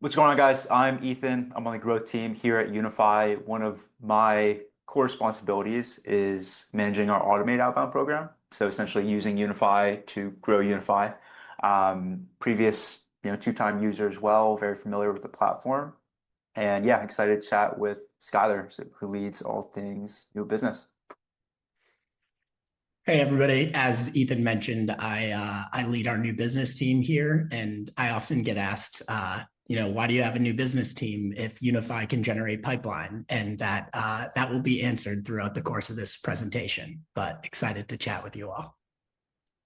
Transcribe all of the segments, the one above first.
What's going on, guys? I'm Ethan. I'm on the growth team here at Unify. One of my core responsibilities is managing our automated outbound program. So essentially using Unify to grow Unify. Previous, two-time user as well, very familiar with the platform. And yeah, excited to chat with Skyler, who leads all things new business. Hey everybody, as Ethan mentioned, I lead our new business team here, and I often get asked, why do you have a new business team if Unify can generate pipeline? And that will be answered throughout the course of this presentation. But excited to chat with you all.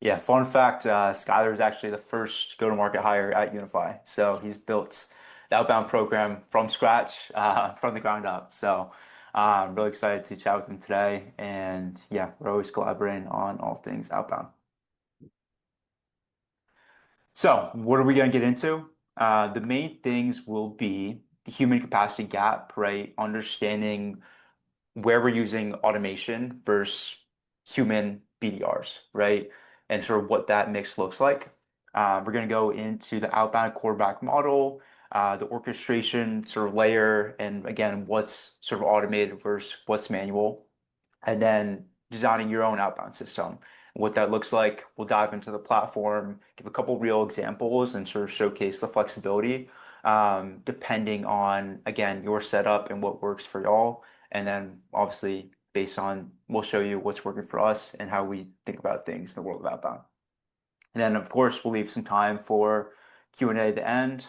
Yeah, fun fact, Skyler is actually the first go-to-market hire at Unify. So he's built the outbound program from scratch, from the ground up. So I'm really excited to chat with him today. And yeah, we're always collaborating on all things outbound. So what are we going to get into? The main things will be the human capacity gap, right? Understanding where we're using automation versus human BDRs, right? And sort of what that mix looks like. We're going to go into the outbound quarterback model, the orchestration sort of layer, and again, what's sort of automated versus what's manual, and then designing your own outbound system. What that looks like, we'll dive into the platform, give a couple real examples, and sort of showcase the flexibility, depending on, again, your setup and what works for y'all. And then obviously based on, we'll show you what's working for us and how we think about things in the world of outbound. And then of course, we'll leave some time for Q&A at the end.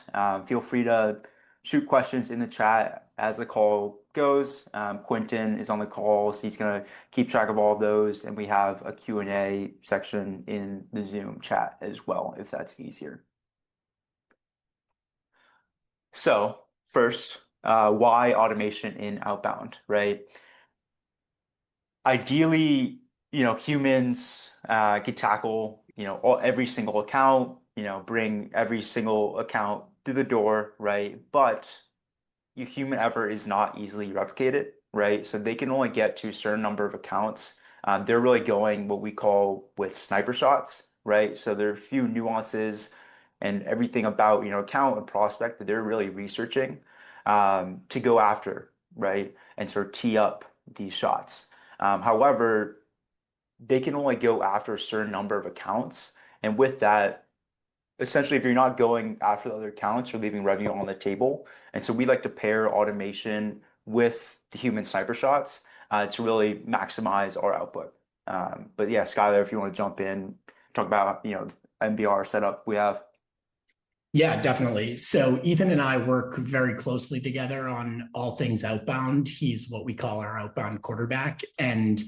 Feel free to shoot questions in the chat as the call goes. Quentin is on the call, so he's going to keep track of all of those. And we have a Q&A section in the Zoom chat as well, if that's easier. So first, why automation in outbound, right? Ideally, humans could tackle, every single account, bring every single account through the door, right? But your human effort is not easily replicated, right? So they can only get to a certain number of accounts. They're really going what we call with sniper shots, right? So there are a few nuances and everything about, account and prospect that they're really researching to go after, right? And sort of tee up these shots. However, they can only go after a certain number of accounts. And with that, essentially, if you're not going after the other accounts, you're leaving revenue on the table. And so we like to pair automation with the human sniper shots to really maximize our output. But yeah, Skyler, if you want to jump in, talk about, MBR setup we have. Yeah, definitely. So Ethan and I work very closely together on all things outbound. He's what we call our outbound quarterback. And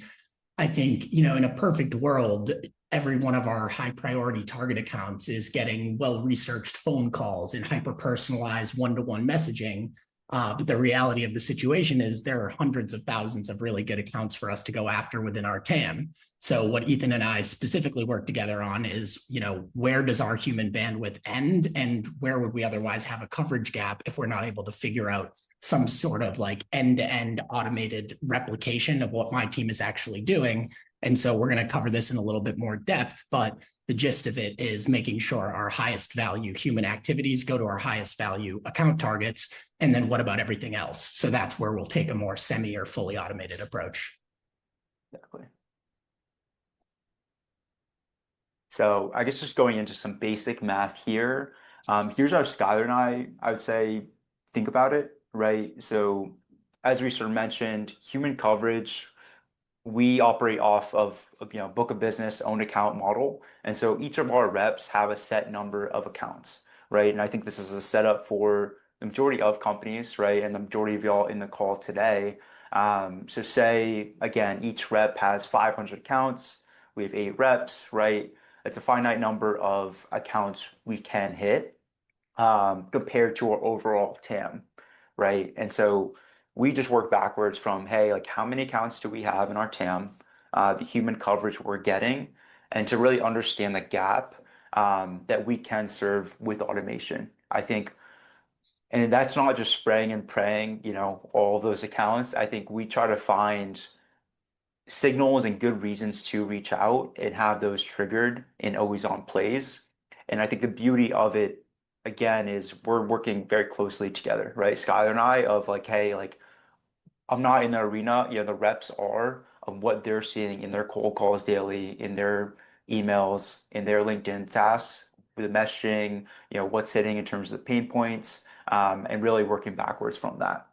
I think, in a perfect world, every one of our high priority target accounts is getting well researched phone calls and hyper personalized one-to-one messaging. But the reality of the situation is there are hundreds of thousands of really good accounts for us to go after within our TAM. So what Ethan and I specifically work together on is, where does our human bandwidth end and where would we otherwise have a coverage gap if we're not able to figure out some sort of like end-to-end automated replication of what my team is actually doing. And so we're going to cover this in a little bit more depth, but the gist of it is making sure our highest value human activities go to our highest value account targets. And then what about everything else? So that's where we'll take a more semi or fully automated approach. Exactly. So I guess just going into some basic math here. Here's how Skylar and I would say, think about it, right? So as we sort of mentioned, human coverage, we operate off of book of business, own account model. And so each of our reps have a set number of accounts, right? And I think this is a setup for the majority of companies, right? And the majority of y'all in the call today. So say, again, each rep has 500 accounts. We have 8 reps, right? It's a finite number of accounts we can hit compared to our overall TAM, right? And so we just work backwards from, hey, like how many accounts do we have in our TAM, the human coverage we're getting, and to really understand the gap that we can serve with automation. I think, and that's not just spraying and praying, all of those accounts. I think we try to find signals and good reasons to reach out and have those triggered in always on plays. And I think the beauty of it again, is we're working very closely together, right? Skyler and I of like, hey, like I'm not in the arena, the reps are of what they're seeing in their cold calls daily, in their emails, in their LinkedIn tasks, with the messaging, what's hitting in terms of the pain points, and really working backwards from that.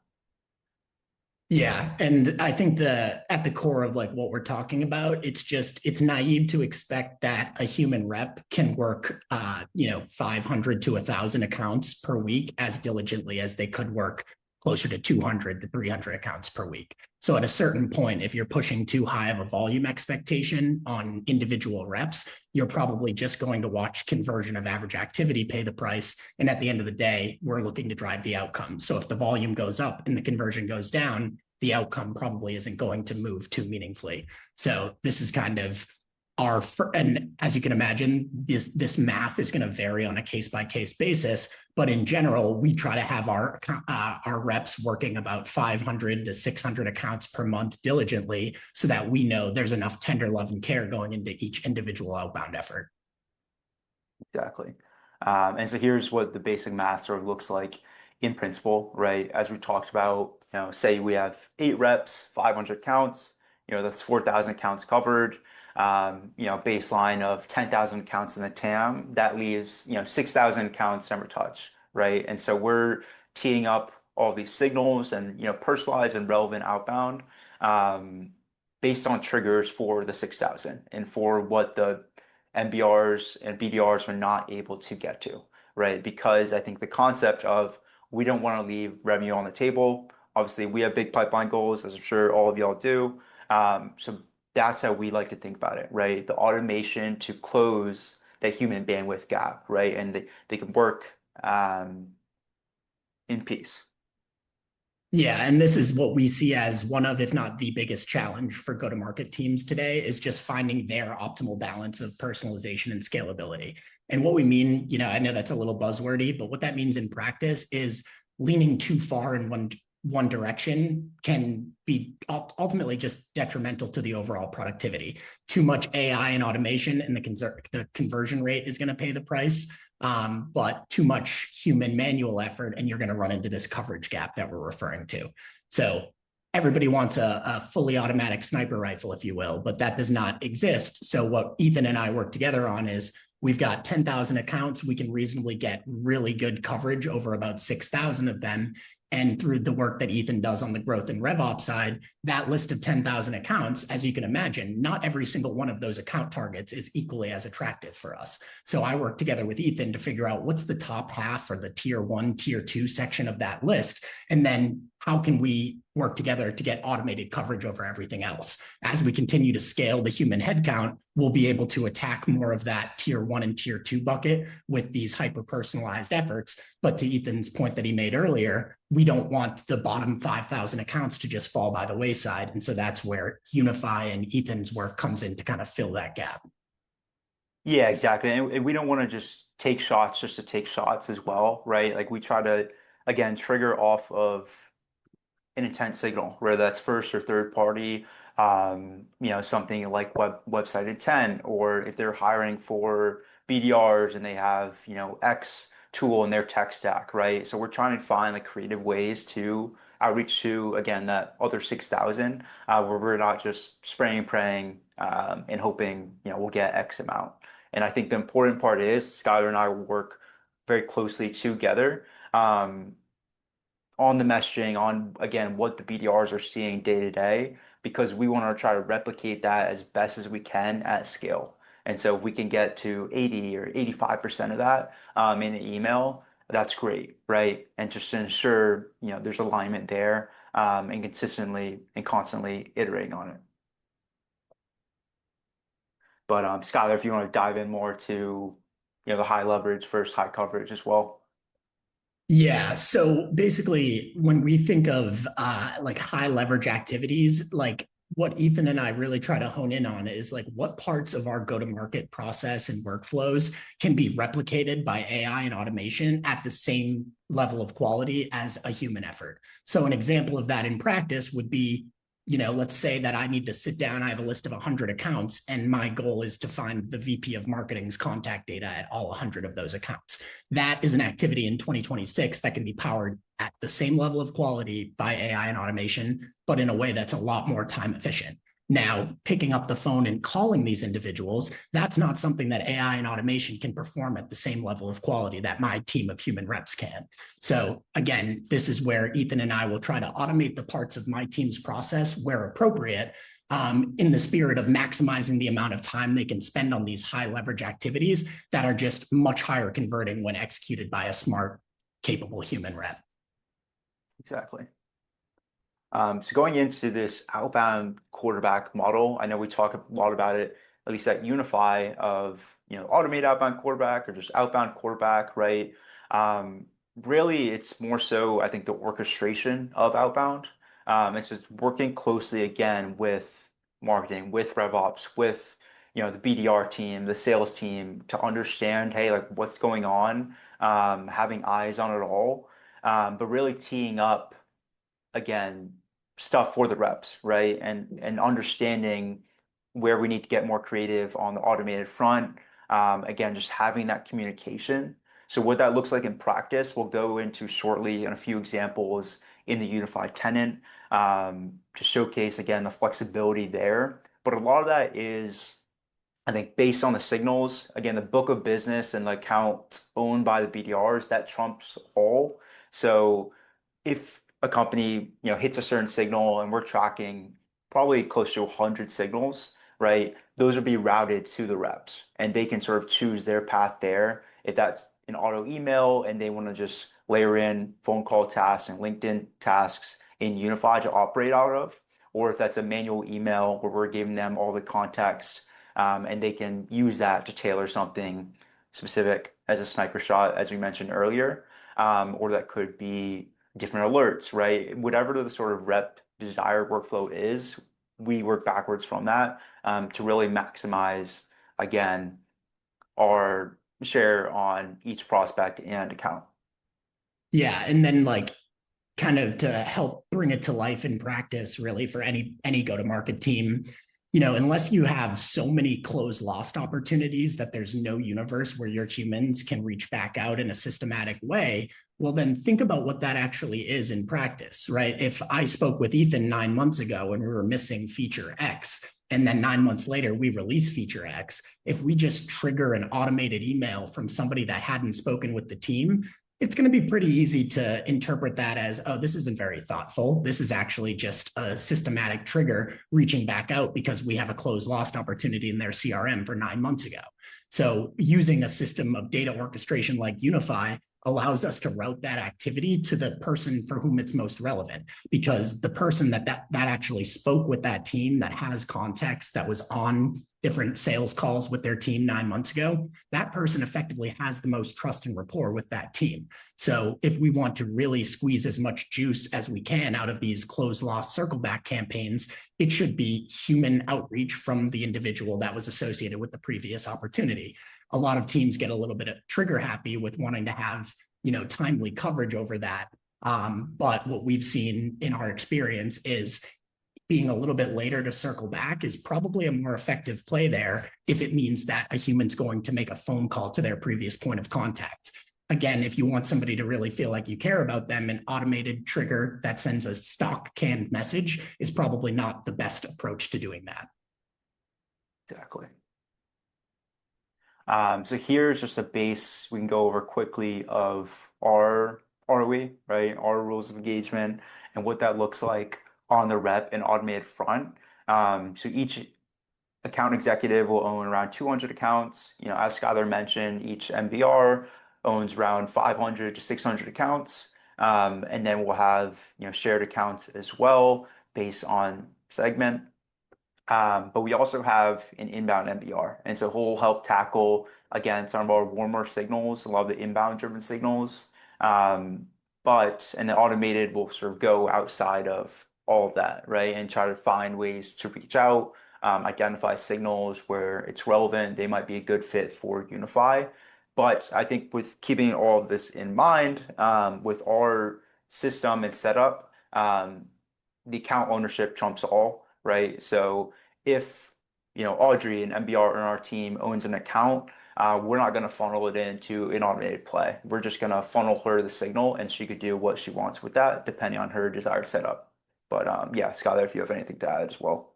Yeah, and I think the at the core of like what we're talking about, it's naive to expect that a human rep can work 500 to 1,000 accounts per week as diligently as they could work closer to 200 to 300 accounts per week. So at a certain point, if you're pushing too high of a volume expectation on individual reps, you're probably just going to watch conversion of average activity pay the price. And at the end of the day, we're looking to drive the outcome. So if the volume goes up and the conversion goes down, the outcome probably isn't going to move too meaningfully. So this is kind of and as you can imagine, this math is going to vary on a case by case basis. But in general, we try to have our reps working about 500 to 600 accounts per month diligently, so that we know there's enough tender love and care going into each individual outbound effort. Exactly. And so here's what the basic math sort of looks like in principle, right? As we talked about, say we have 8 reps, 500 counts, that's 4,000 counts covered. Baseline of 10,000 counts in the TAM, that leaves, 6,000 counts never touch, right? And so we're teeing up all these signals and, personalized and relevant outbound, um, based on triggers for the 6,000 and for what the MBRs and BDRs are not able to get to, right? Because I think the concept of we don't want to leave revenue on the table. Obviously, we have big pipeline goals, as I'm sure all of y'all do. So that's how we like to think about it, right? The automation to close that human bandwidth gap, right? And they can work in peace. Yeah, and this is what we see as one of, if not the biggest challenge for go-to-market teams today, is just finding their optimal balance of personalization and scalability. And what we mean, I know that's a little buzzwordy, but what that means in practice is leaning too far in one direction can be ultimately just detrimental to the overall productivity. Too much AI and automation, and the conversion rate is going to pay the price. But too much human manual effort, and you're going to run into this coverage gap that we're referring to. So everybody wants a fully automatic sniper rifle, if you will, but that does not exist. So what Ethan and I work together on is we've got 10,000 accounts. We can reasonably get really good coverage over about 6,000 of them. And through the work that Ethan does on the growth and RevOps side, that list of 10,000 accounts, as you can imagine, not every single one of those account targets is equally as attractive for us. So I work together with Ethan to figure out what's the top half or the tier 1, tier 2 section of that list. And then how can we work together to get automated coverage over everything else? As we continue to scale the human headcount, we'll be able to attack more of that tier 1 and tier 2 bucket with these hyper-personalized efforts. But to Ethan's point that he made earlier, we don't want the bottom 5,000 accounts to just fall by the wayside. And so that's where Unify and Ethan's work comes in to kind of fill that gap. Yeah, exactly. And we don't want to just take shots just to take shots as well, right? Like we try to, again, trigger off of an intent signal, whether that's first or third party, something like website intent, or if they're hiring for BDRs and they have, X tool in their tech stack, right? So we're trying to find like creative ways to outreach to, again, that other 6,000, where we're not just spraying and praying, and hoping, we'll get X amount. And I think the important part is Skyler and I work very closely together. On the messaging, on again what the BDRs are seeing day to day, because we want to try to replicate that as best as we can at scale. And so if we can get to 80 or 85% of that, in an email, that's great, right? And just to ensure, there's alignment there, and consistently and constantly iterating on it. But Skylar, if you want to dive in more to, the high leverage versus high coverage as well. Yeah. So basically, when we think of like high leverage activities, like what Ethan and I really try to hone in on is like what parts of our go to market process and workflows can be replicated by AI and automation at the same level of quality as a human effort. So, an example of that in practice would be let's say that I need to sit down, I have a list of 100 accounts, and my goal is to find the VP of marketing's contact data at all 100 of those accounts. That is an activity in 2026 that can be powered at the same level of quality by AI and automation, but in a way that's a lot more time efficient. Now, picking up the phone and calling these individuals, that's not something that AI and automation can perform at the same level of quality that my team of human reps can. So again, this is where Ethan and I will try to automate the parts of my team's process where appropriate, in the spirit of maximizing the amount of time they can spend on these high leverage activities that are just much higher converting when executed by a smart, capable human rep. Exactly. So going into this outbound quarterback model, I know we talk a lot about it, at least at Unify, of automated outbound quarterback or just outbound quarterback, right? Really, it's more so I think the orchestration of outbound. It's just working closely again with marketing, with RevOps, with the BDR team, the sales team to understand, hey, like what's going on, having eyes on it all, but really teeing up again stuff for the reps, right? And understanding where we need to get more creative on the automated front. Again, just having that communication. So what that looks like in practice, we'll go into shortly in a few examples in the Unified tenant to showcase again the flexibility there. But a lot of that is, I think, based on the signals. Again, the book of business and the account owned by the BDRs, that trumps all. So if a company, hits a certain signal and we're tracking probably close to 100 signals, right? Those will be routed to the reps and they can sort of choose their path there. If that's an auto email and they want to just layer in phone call tasks and LinkedIn tasks in Unify to operate out of, or if that's a manual email where we're giving them all the context, and they can use that to tailor something specific as a sniper shot, as we mentioned earlier, or that could be different alerts, right? Whatever the sort of rep desired workflow is, we work backwards from that to really maximize, again, our share on each prospect and account. Yeah. And then like kind of to help bring it to life in practice, really for any go-to-market team, unless you have so many closed lost opportunities that there's no universe where your humans can reach back out in a systematic way, well, then think about what that actually is in practice, right? If I spoke with Ethan 9 months ago and we were missing feature X, and then 9 months later we release feature X, if we just trigger an automated email from somebody that hadn't spoken with the team, it's going to be pretty easy to interpret that as, oh, this isn't very thoughtful. This is actually just a systematic trigger reaching back out because we have a closed lost opportunity in their CRM for 9 months ago. So using a system of data orchestration like Unify allows us to route that activity to the person for whom it's most relevant, because the person that actually spoke with that team, that has context, that was on different sales calls with their team 9 months ago, that person effectively has the most trust and rapport with that team. So if we want to really squeeze as much juice as we can out of these close loss circle back campaigns, it should be human outreach from the individual that was associated with the previous opportunity. A lot of teams get a little bit of trigger happy with wanting to have, timely coverage over that. But what we've seen in our experience is being a little bit later to circle back is probably a more effective play there if it means that a human's going to make a phone call to their previous point of contact. Again, if you want somebody to really feel like you care about them, an automated trigger that sends a stock canned message is probably not the best approach to doing that. Exactly. So here's just a base we can go over quickly of our ROE, right? Our rules of engagement and what that looks like on the rep and automated front. So each account executive will own around 200 accounts. As Skyler mentioned, each MBR owns around 500 to 600 accounts. And then we'll have, shared accounts as well based on segment. But we also have an inbound MBR. And so he'll help tackle, again, some of our warmer signals, a lot of the inbound driven signals. And the automated will sort of go outside of all of that, right? And try to find ways to reach out, identify signals where it's relevant. They might be a good fit for Unify. But I think with keeping all of this in mind, with our system and setup, the account ownership trumps all, right? So if, Audrey, an MBR on our team, owns an account, we're not going to funnel it into an automated play. We're just going to funnel her the signal, and she could do what she wants with that, depending on her desired setup. But yeah, Skyler, if you have anything to add as well.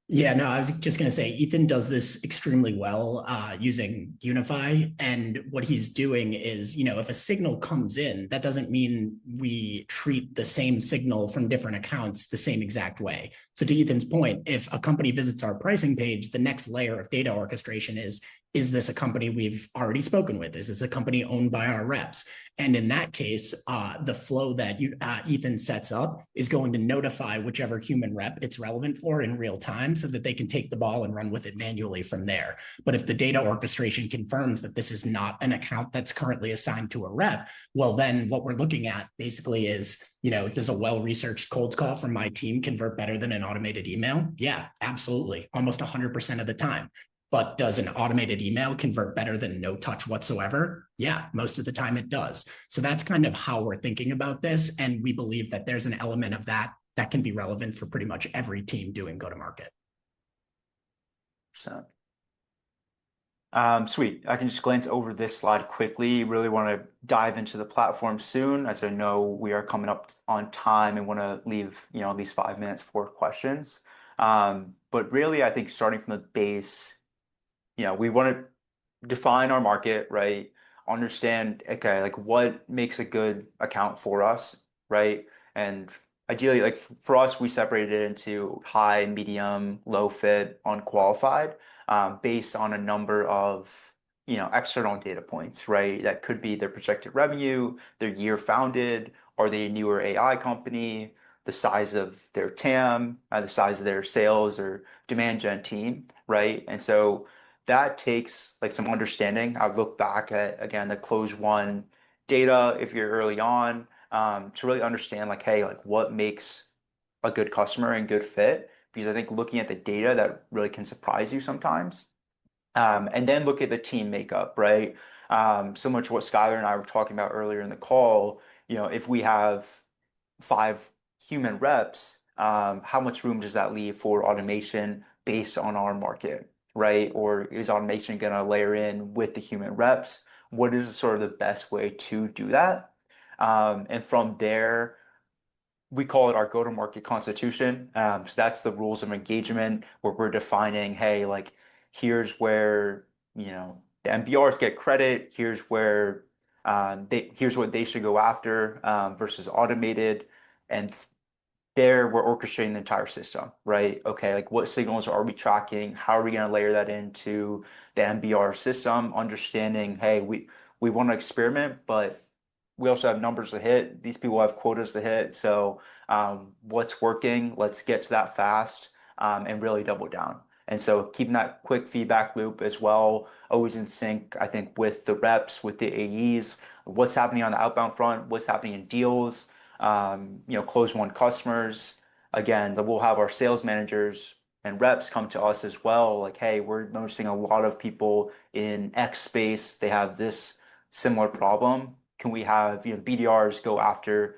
Yeah, no, I was just going to say Ethan does this extremely well using Unify. And what he's doing is, if a signal comes in, that doesn't mean we treat the same signal from different accounts the same exact way. So, to Ethan's point, if a company visits our pricing page, the next layer of data orchestration is this a company we've already spoken with? Is this a company owned by our reps? And in that case, the flow that Ethan sets up is going to notify whichever human rep it's relevant for in real time so that they can take the ball and run with it manually from there. But if the data orchestration confirms that this is not an account that's currently assigned to a rep, well, then what we're looking at basically is, does a well-researched cold call from my team convert better than an automated email? Yeah, absolutely. Almost 100% of the time. But does an automated email convert better than no touch whatsoever? Yeah, most of the time it does. So that's kind of how we're thinking about this. And we believe that there's an element of that that can be relevant for pretty much every team doing go-to-market. So, sweet. I can just glance over this slide quickly. Really want to dive into the platform soon, as I know we are coming up on time and want to leave, at least 5 minutes for questions. But really, I think starting from the base, we want to define our market, right? Understand, okay, like what makes a good account for us, right? And ideally, like for us, we separated it into high, medium, low fit, unqualified, based on a number of, external data points, right? That could be their projected revenue, their year founded, are they a newer AI company, the size of their TAM, the size of their sales or demand gen team, right? And so that takes like some understanding. I've looked back at again the close one data if you're early on, to really understand like, hey, like what makes a good customer and good fit. Because I think looking at the data that really can surprise you sometimes. And then look at the team makeup, right? Similar to what Skyler and I were talking about earlier in the call, if we have 5 human reps, how much room does that leave for automation based on our market, right? Or is automation going to layer in with the human reps? What is sort of the best way to do that? And from there, we call it our go-to-market constitution. So that's the rules of engagement where we're defining, hey, like here's where, the MBRs get credit. Here's where here's what they should go after, versus automated. And there we're orchestrating the entire system, right? Okay, like what signals are we tracking? How are we going to layer that into the MBR system? Understanding, hey, we want to experiment, but we also have numbers to hit. These people have quotas to hit. So what's working? Let's get to that fast, and really double down. And so keeping that quick feedback loop as well, always in sync, I think, with the reps, with the AEs, what's happening on the outbound front, what's happening in deals, close one customers. Again, we'll have our sales managers and reps come to us as well. Like, hey, we're noticing a lot of people in X space. They have this similar problem. Can we have, BDRs go after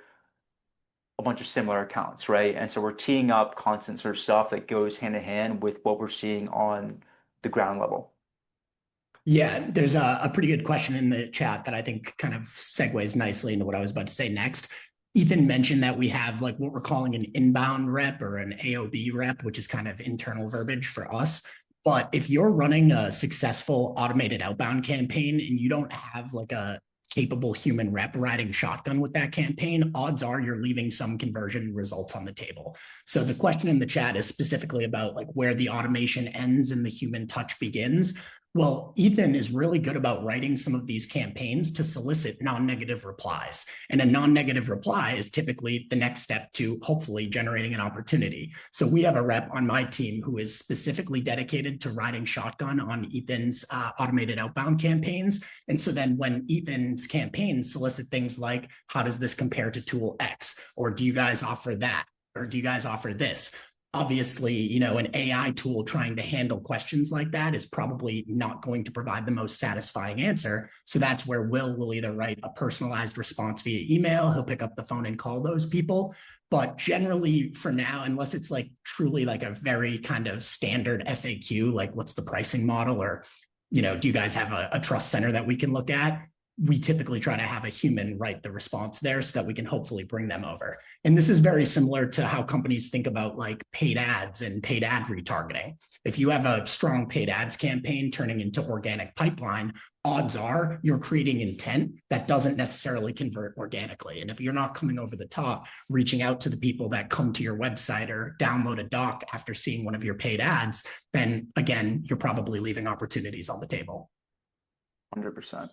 a bunch of similar accounts, right? And so we're teeing up constant sort of stuff that goes hand in hand with what we're seeing on the ground level. Yeah, there's a pretty good question in the chat that I think kind of segues nicely into what I was about to say next. Ethan mentioned that we have like what we're calling an inbound rep or an AOB rep, which is kind of internal verbiage for us. But if you're running a successful automated outbound campaign and you don't have like a capable human rep riding shotgun with that campaign, odds are you're leaving some conversion results on the table. So the question in the chat is specifically about like where the automation ends and the human touch begins. Well, Ethan is really good about writing some of these campaigns to solicit non-negative replies. And a non-negative reply is typically the next step to hopefully generating an opportunity. So we have a rep on my team who is specifically dedicated to riding shotgun on Ethan's automated outbound campaigns. And so then when Ethan's campaigns solicit things like, how does this compare to tool X? Or do you guys offer that? Or do you guys offer this? Obviously, an AI tool trying to handle questions like that is probably not going to provide the most satisfying answer. So that's where will either write a personalized response via email, he'll pick up the phone and call those people. But generally, for now, unless it's like truly like a very kind of standard FAQ, like what's the pricing model, or do you guys have a trust center that we can look at? We typically try to have a human write the response there so that we can hopefully bring them over. And this is very similar to how companies think about like paid ads and paid ad retargeting. If you have a strong paid ads campaign turning into organic pipeline, odds are you're creating intent that doesn't necessarily convert organically. And if you're not coming over the top, reaching out to the people that come to your website or download a doc after seeing one of your paid ads, then again, you're probably leaving opportunities on the table. 100%.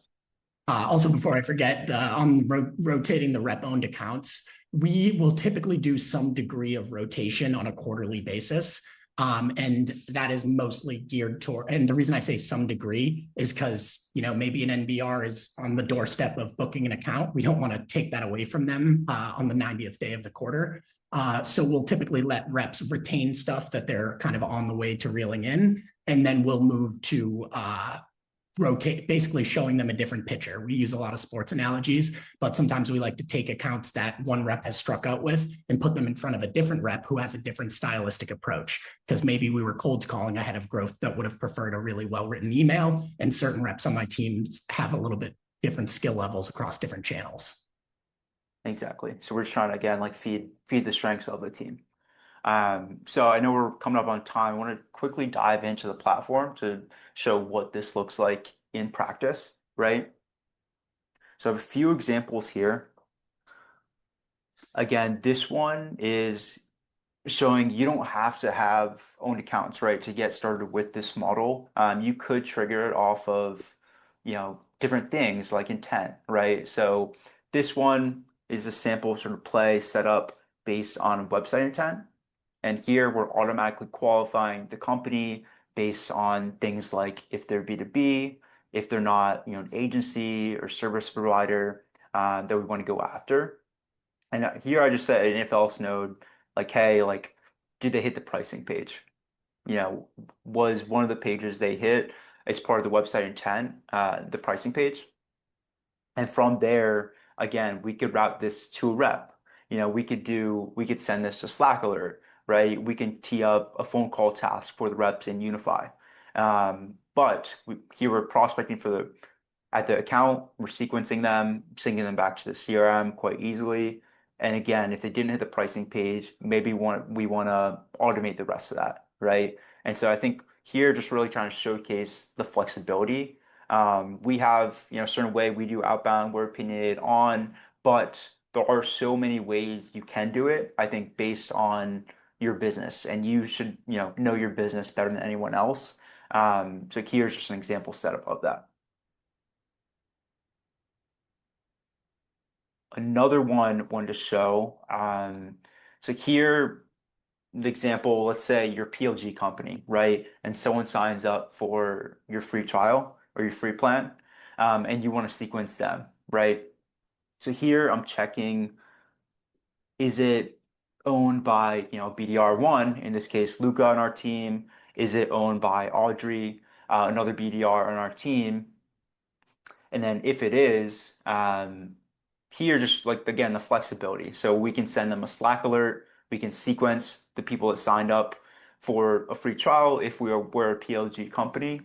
Also, before I forget, on rotating the rep-owned accounts, we will typically do some degree of rotation on a quarterly basis. And that is mostly geared toward, and the reason I say some degree is because, maybe an NBR is on the doorstep of booking an account. We don't want to take that away from them on the 90th day of the quarter. So we'll typically let reps retain stuff that they're kind of on the way to reeling in, and then we'll move to rotate, basically showing them a different picture. We use a lot of sports analogies, but sometimes we like to take accounts that one rep has struck out with and put them in front of a different rep who has a different stylistic approach. Because maybe we were cold calling ahead of growth that would have preferred a really well-written email, and certain reps on my teams have a little bit different skill levels across different channels. Exactly. So we're just trying to, again, like feed the strengths of the team. So I know we're coming up on time. I want to quickly dive into the platform to show what this looks like in practice, right? So I have a few examples here. Again, this one is showing you don't have to have owned accounts, right, to get started with this model. You could trigger it off of, different things like intent, right? So this one is a sample sort of play set up based on website intent. And here we're automatically qualifying the company based on things like if they're B2B, if they're not, an agency or service provider that we want to go after. And here I just set an if else node, like, hey, like, did they hit the pricing page? Was one of the pages they hit as part of the website intent, the pricing page? And from there, again, we could route this to a rep. We could send this to Slack alert, right? We can tee up a phone call task for the reps in Unify. Here we're prospecting at the account, we're sequencing them, syncing them back to the CRM quite easily. And again, if they didn't hit the pricing page, maybe we want to automate the rest of that, right? And so I think here, just really trying to showcase the flexibility. We have, a certain way we do outbound, we're opinionated on, but there are so many ways you can do it, I think, based on your business, and you should, know your business better than anyone else. So here's just an example setup of that. Another one to show. So here, the example, let's say your PLG company, right? And someone signs up for your free trial or your free plan, and you want to sequence them, right? So here I'm checking, is it owned by, BDR1, in this case, Luca on our team? Is it owned by Audrey, another BDR on our team? And then if it is, here, just like, again, the flexibility. So we can send them a Slack alert. We can sequence the people that signed up for a free trial if we're a PLG company.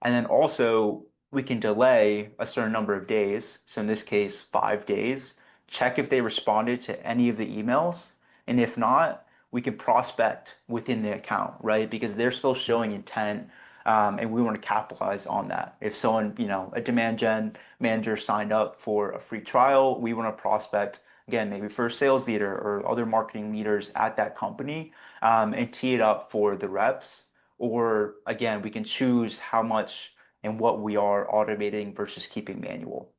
And then also we can delay a certain number of days. So in this case, 5 days, check if they responded to any of the emails. And if not, we can prospect within the account, right? Because they're still showing intent. And we want to capitalize on that. If someone, a demand gen manager signed up for a free trial, we want to prospect, again, maybe for a sales leader or other marketing leaders at that company, and tee it up for the reps. Or again, we can choose how much and what we are automating versus keeping manual.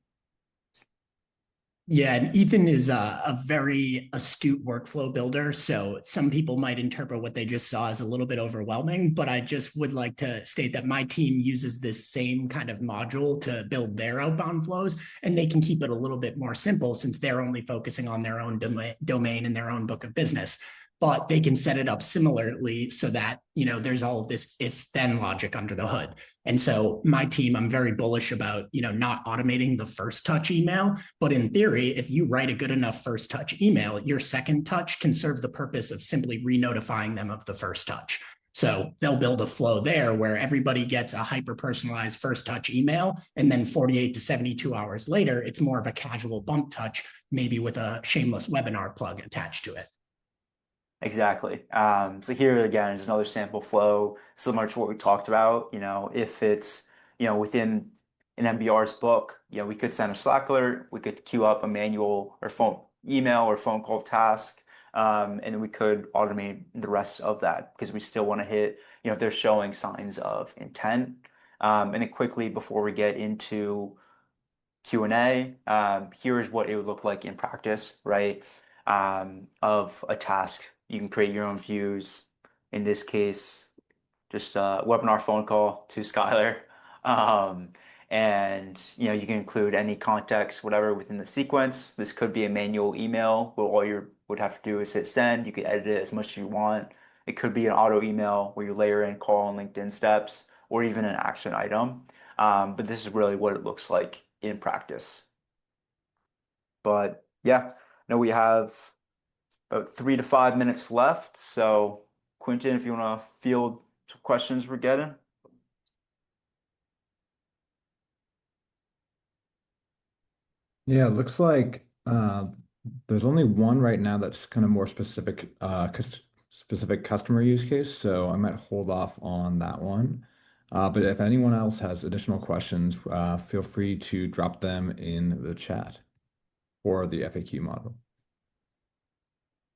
Yeah, and Ethan is a very astute workflow builder. So some people might interpret what they just saw as a little bit overwhelming, but I just would like to state that my team uses this same kind of module to build their outbound flows, and they can keep it a little bit more simple since they're only focusing on their own domain and their own book of business. but they can set it up similarly so that, there's all of this if then logic under the hood. And so my team, I'm very bullish about, not automating the first touch email, but in theory, if you write a good enough first touch email, your second touch can serve the purpose of simply re-notifying them of the first touch. So they'll build a flow there where everybody gets a hyper personalized first touch email. And then 48 to 72 hours later, it's more of a casual bump touch, maybe with a shameless webinar plug attached to it. Exactly. So here again is another sample flow similar to what we talked about. If it's, within an MBR's book, we could send a Slack alert, we could queue up a manual or phone email or phone call task, and then we could automate the rest of that because we still want to hit, if they're showing signs of intent. And then quickly before we get into Q&A, here's what it would look like in practice, right? Of a task. You can create your own views. In this case, just a webinar phone call to Skyler. Um, and you can include any context, whatever, within the sequence. This could be a manual email where all you would have to do is hit send. You can edit it as much as you want. It could be an auto email where you layer in call and LinkedIn steps, or even an action item. But this is really what it looks like in practice. But yeah, no, we have about 3 to 5 minutes left. So, Quentin, if you want to field some questions we're getting. Yeah, it looks like there's only one right now that's kind of more specific, specific customer use case. So I might hold off on that one. But if anyone else has additional questions, feel free to drop them in the chat or the FAQ model.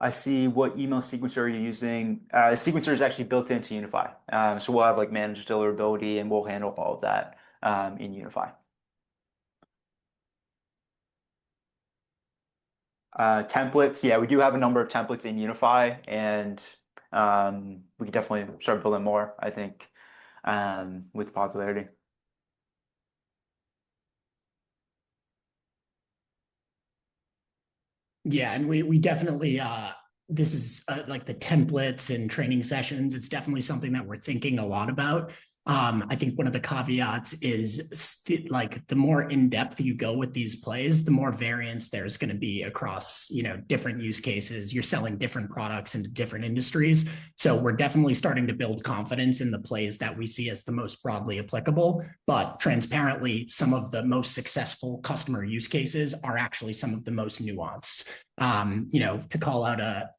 I see what email sequencer are you using. The sequencer is actually built into Unify. So we'll have like managed deliverability and we'll handle all of that in Unify. Templates, yeah, we do have a number of templates in Unify and we can definitely start building more, I think, with popularity. Yeah, and we definitely this is like the templates and training sessions. It's definitely something that we're thinking a lot about. I think one of the caveats is like the more in depth you go with these plays, the more variance there's going to be across different use cases. You're selling different products into different industries, so we're definitely starting to build confidence in the plays that we see as the most broadly applicable. But transparently, some of the most successful customer use cases are actually some of the most nuanced. To call out a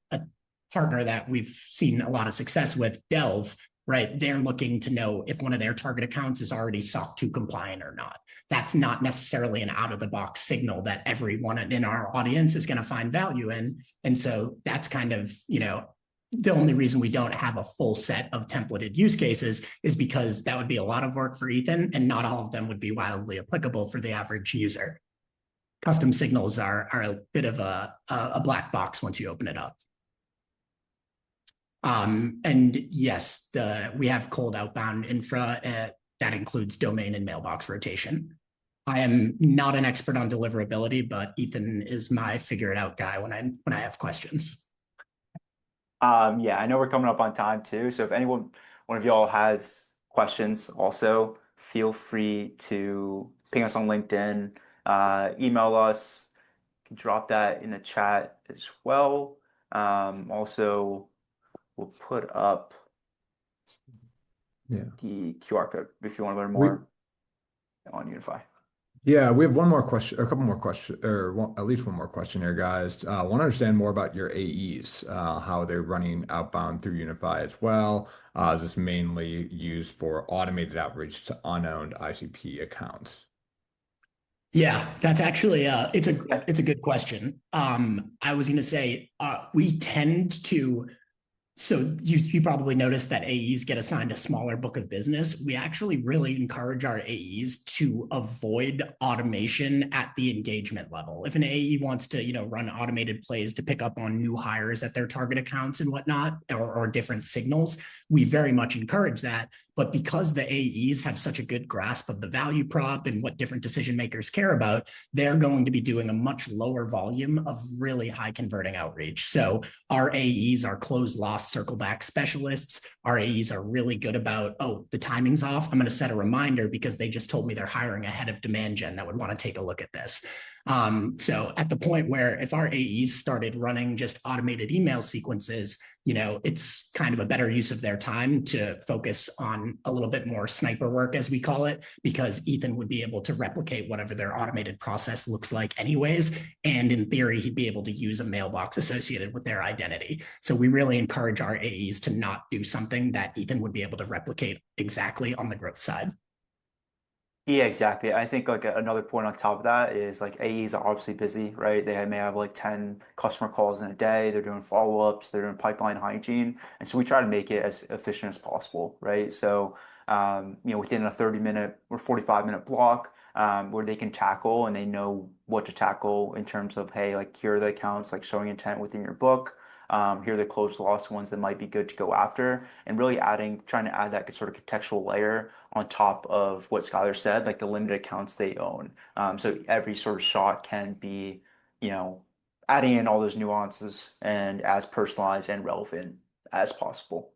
partner that we've seen a lot of success with, Delve, right? They're looking to know if one of their target accounts is already SOC 2 compliant or not. That's not necessarily an out of the box signal that everyone in our audience is going to find value in. And so that's kind of, the only reason we don't have a full set of templated use cases is because that would be a lot of work for Ethan and not all of them would be wildly applicable for the average user. Custom signals are a bit of a black box once you open it up. And yes, we have cold outbound infra that includes domain and mailbox rotation. I am not an expert on deliverability, but Ethan is my figure it out guy when I have questions. Yeah, I know we're coming up on time too. So if one of y'all has questions, also feel free to ping us on LinkedIn, email us, you can drop that in the chat as well. Also, we'll put up the QR code if you want to learn more on Unify. Yeah, we have one more question, or a couple more questions, or at least one more question here, guys. I want to understand more about your AEs, how they're running outbound through Unify as well. Is this mainly used for automated outreach to unowned ICP accounts? Yeah, that's actually it's a good question. I was going to say we tend to So you probably noticed that AEs get assigned a smaller book of business. We actually really encourage our AEs to avoid automation at the engagement level. If an AE wants to, run automated plays to pick up on new hires at their target accounts and whatnot, or different signals, we very much encourage that. But because the AEs have such a good grasp of the value prop and what different decision makers care about, they're going to be doing a much lower volume of really high converting outreach. So our AEs are close loss circle back specialists. Our AEs are really good about, oh, the timing's off. I'm going to set a reminder because they just told me they're hiring a head of demand gen that would want to take a look at this. So at the point where if our AEs started running just automated email sequences, it's kind of a better use of their time to focus on a little bit more sniper work, as we call it, because Ethan would be able to replicate whatever their automated process looks like anyways. And in theory, he'd be able to use a mailbox associated with their identity. So we really encourage our AEs to not do something that Ethan would be able to replicate exactly on the growth side. Yeah, exactly. I think like another point on top of that is like AEs are obviously busy, right? They may have like 10 customer calls in a day. They're doing follow-ups, they're doing pipeline hygiene. And so we try to make it as efficient as possible, right? So, within a 30-minute or 45-minute block, where they can tackle and they know what to tackle in terms of, hey, like here are the accounts like showing intent within your book. Here are the close loss ones that might be good to go after, and really trying to add that sort of contextual layer on top of what Skyler said, like the limited accounts they own. So every sort of shot can be, you know, adding in all those nuances and as personalized and relevant as possible.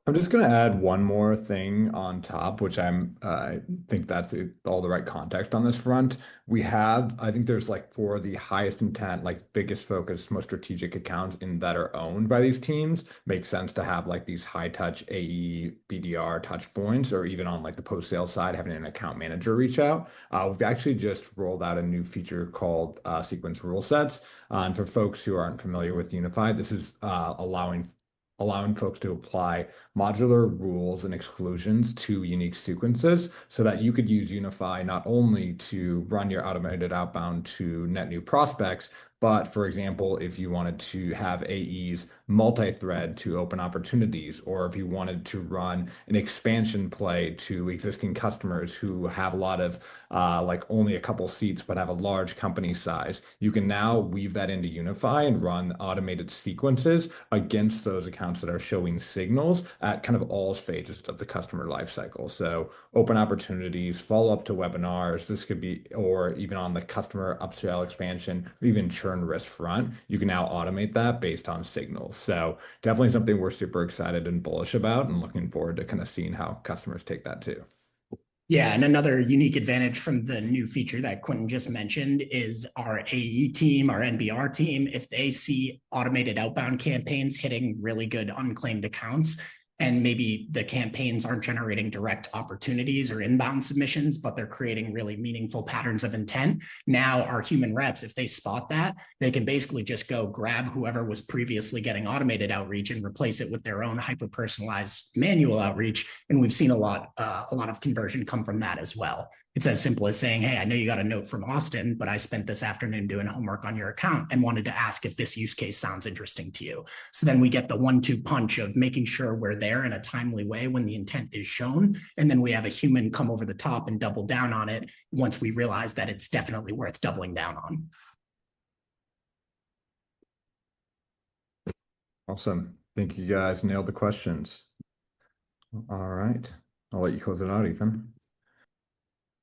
I'm just going to add one more thing on top, which I think that's all the right context on this front. I think there's like for the highest intent, like biggest focus, most strategic accounts in that are owned by these teams, makes sense to have like these high touch AE, BDR touch points, or even on like the post sale side, having an account manager reach out. We've actually just rolled out a new feature called sequence rule sets. And for folks who aren't familiar with Unify, this is allowing folks to apply modular rules and exclusions to unique sequences so that you could use Unify not only to run your automated outbound to net new prospects, but for example, if you wanted to have AEs multi-thread to open opportunities, or if you wanted to run an expansion play to existing customers who have a lot of like only a couple seats but have a large company size, you can now weave that into Unify and run automated sequences against those accounts that are showing signals at kind of all stages of the customer lifecycle. So open opportunities, follow up to webinars, this could be, or even on the customer upsell expansion, or even churn risk front, you can now automate that based on signals. So definitely something we're super excited and bullish about and looking forward to kind of seeing how customers take that too. Yeah, and another unique advantage from the new feature that Quentin just mentioned is our AE team, our NBR team, if they see automated outbound campaigns hitting really good unclaimed accounts, and maybe the campaigns aren't generating direct opportunities or inbound submissions, but they're creating really meaningful patterns of intent. Now, our human reps, if they spot that, they can basically just go grab whoever was previously getting automated outreach and replace it with their own hyper-personalized manual outreach. And we've seen a lot of conversion come from that as well. It's as simple as saying, hey, I know you got a note from Austin, but I spent this afternoon doing homework on your account and wanted to ask if this use case sounds interesting to you. So then we get the 1-2 punch of making sure we're there in a timely way when the intent is shown. And then we have a human come over the top and double down on it once we realize that it's definitely worth doubling down on. Awesome. Think you guys nailed the questions. All right. I'll let you close it out, Ethan.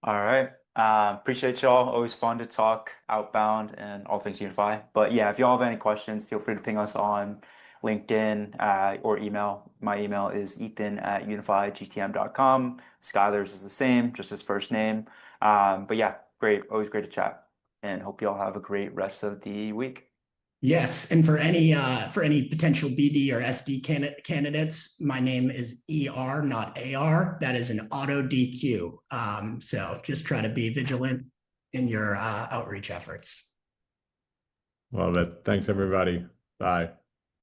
All right. Appreciate y'all. Always fun to talk outbound and all things Unify. But yeah, if y'all have any questions, feel free to ping us on LinkedIn or email. My email is ethan@unifygtm.com. Skyler's is the same, just his first name. But yeah, great. Always great to chat. And hope y'all have a great rest of the week. Yes, and for any potential BD or SD candidates, my name is ER, not AR. That is an auto DQ. So just try to be vigilant in your outreach efforts. Love it. Thanks, everybody. Bye.